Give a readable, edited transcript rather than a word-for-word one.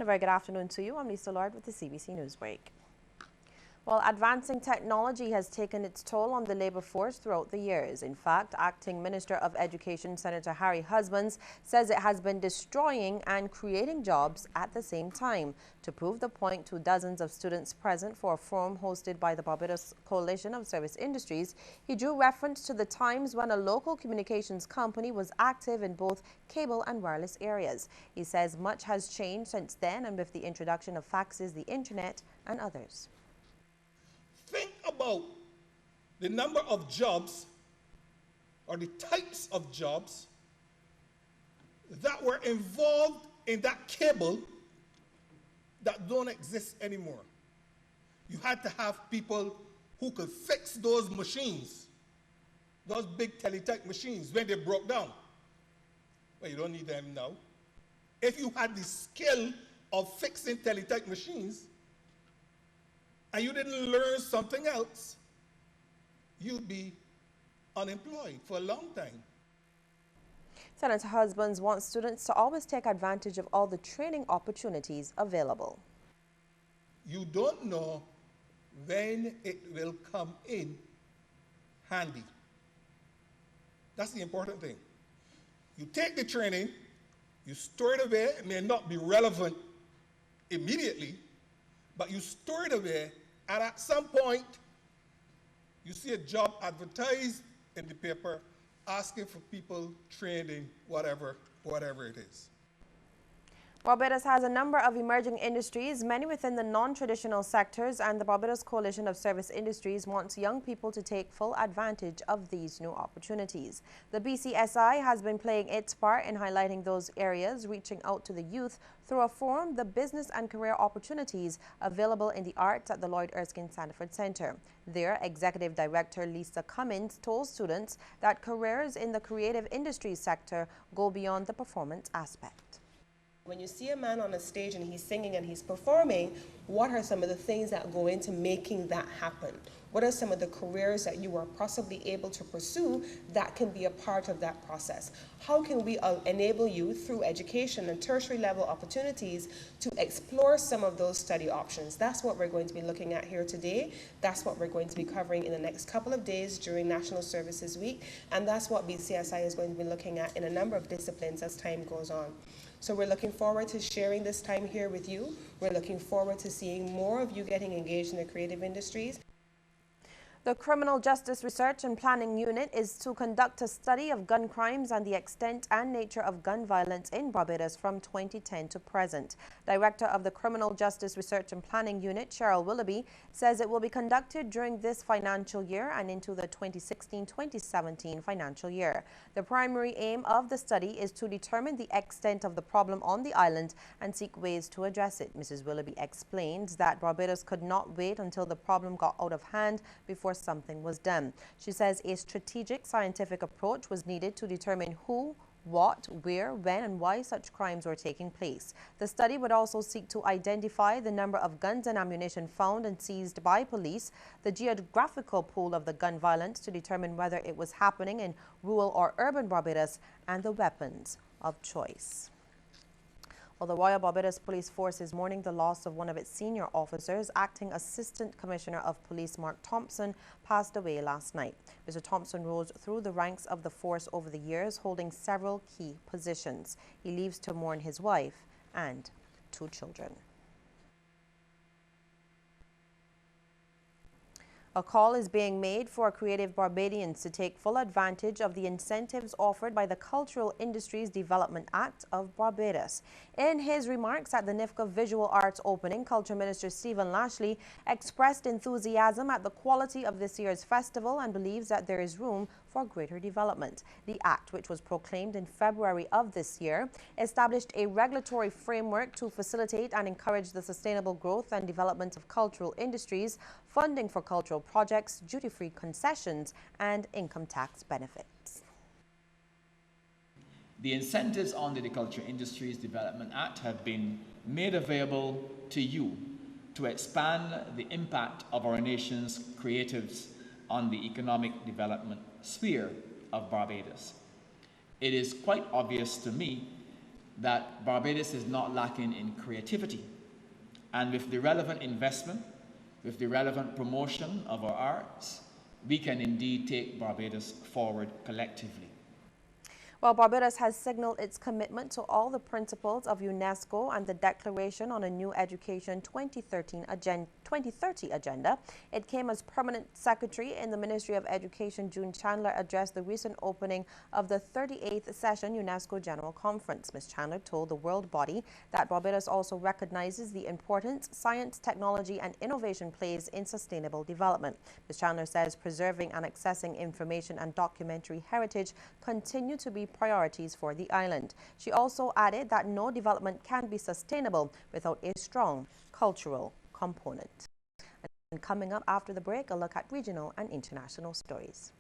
And a very good afternoon to you. I'm Lisa Lord with the CBC News Break. Well, advancing technology has taken its toll on the labor force throughout the years. In fact, Acting Minister of Education Senator Harry Husbands says it has been destroying and creating jobs at the same time. To prove the point to dozens of students present for a forum hosted by the Barbados Coalition of Service Industries, he drew reference to the times when a local communications company was active in both cable and wireless areas. He says much has changed since then, and with the introduction of faxes, the internet, and others. Think about the number of jobs or the types of jobs that were involved in that cable that don't exist anymore. You had to have people who could fix those machines, those big teletype machines, when they broke down. Well, you don't need them now. If you had the skill of fixing teletype machines, and you didn't learn something else, you'd be unemployed for a long time. Senator Husbands wants students to always take advantage of all the training opportunities available. You don't know when it will come in handy. That's the important thing. You take the training, you store it away. It may not be relevant immediately, but you store it away, and at some point, you see a job advertised in the paper asking for people trained in whatever it is. Barbados has a number of emerging industries, many within the non-traditional sectors, and the Barbados Coalition of Service Industries wants young people to take full advantage of these new opportunities. The BCSI has been playing its part in highlighting those areas, reaching out to the youth through a forum, the business and career opportunities available in the arts at the Lloyd Erskine Sanford Center. There, Executive Director Lisa Cummins told students that careers in the creative industries sector go beyond the performance aspect. When you see a man on a stage and he's singing and he's performing, what are some of the things that go into making that happen? What are some of the careers that you are possibly able to pursue that can be a part of that process? How can we enable you through education and tertiary level opportunities to explore some of those study options? That's what we're going to be looking at here today. That's what we're going to be covering in the next couple of days during National Services Week. And that's what BCSI is going to be looking at in a number of disciplines as time goes on. So we're looking forward to sharing this time here with you. We're looking forward to seeing more of you getting engaged in the creative industries. The Criminal Justice Research and Planning Unit is to conduct a study of gun crimes and the extent and nature of gun violence in Barbados from 2010 to present. Director of the Criminal Justice Research and Planning Unit, Cheryl Willoughby, says it will be conducted during this financial year and into the 2016-2017 financial year. The primary aim of the study is to determine the extent of the problem on the island and seek ways to address it. Mrs. Willoughby explains that Barbados could not wait until the problem got out of hand before something was done. She says a strategic scientific approach was needed to determine who, what, where, when, and why such crimes were taking place. The study would also seek to identify the number of guns and ammunition found and seized by police, the geographical pool of the gun violence to determine whether it was happening in rural or urban Barbados, and the weapons of choice. Well, the Royal Barbados Police Force is mourning the loss of one of its senior officers. Acting Assistant Commissioner of Police Mark Thompson passed away last night. Mr. Thompson rose through the ranks of the force over the years, holding several key positions. He leaves to mourn his wife and 2 children. A call is being made for creative Barbadians to take full advantage of the incentives offered by the Cultural Industries Development Act of Barbados. In his remarks at the NIFCA Visual Arts opening, Culture Minister Stephen Lashley expressed enthusiasm at the quality of this year's festival and believes that there is room for greater development. The act, which was proclaimed in February of this year, established a regulatory framework to facilitate and encourage the sustainable growth and development of cultural industries, funding for cultural projects, duty-free concessions, and income tax benefits. The incentives under the Culture Industries Development Act have been made available to you to expand the impact of our nation's creatives on the economic development sphere of Barbados. It is quite obvious to me that Barbados is not lacking in creativity. And with the relevant investment, with the relevant promotion of our arts, we can indeed take Barbados forward collectively. Well, Barbados has signaled its commitment to all the principles of UNESCO and the Declaration on a New Education 2030 agenda. It came as permanent secretary in the Ministry of Education. June Chandler addressed the recent opening of the 38th session UNESCO General Conference. Ms. Chandler told the world body that Barbados also recognizes the importance science, technology, and innovation plays in sustainable development. Ms. Chandler says preserving and accessing information and documentary heritage continue to be priorities for the island. She also added that no development can be sustainable without a strong cultural component. And coming up after the break, a look at regional and international stories.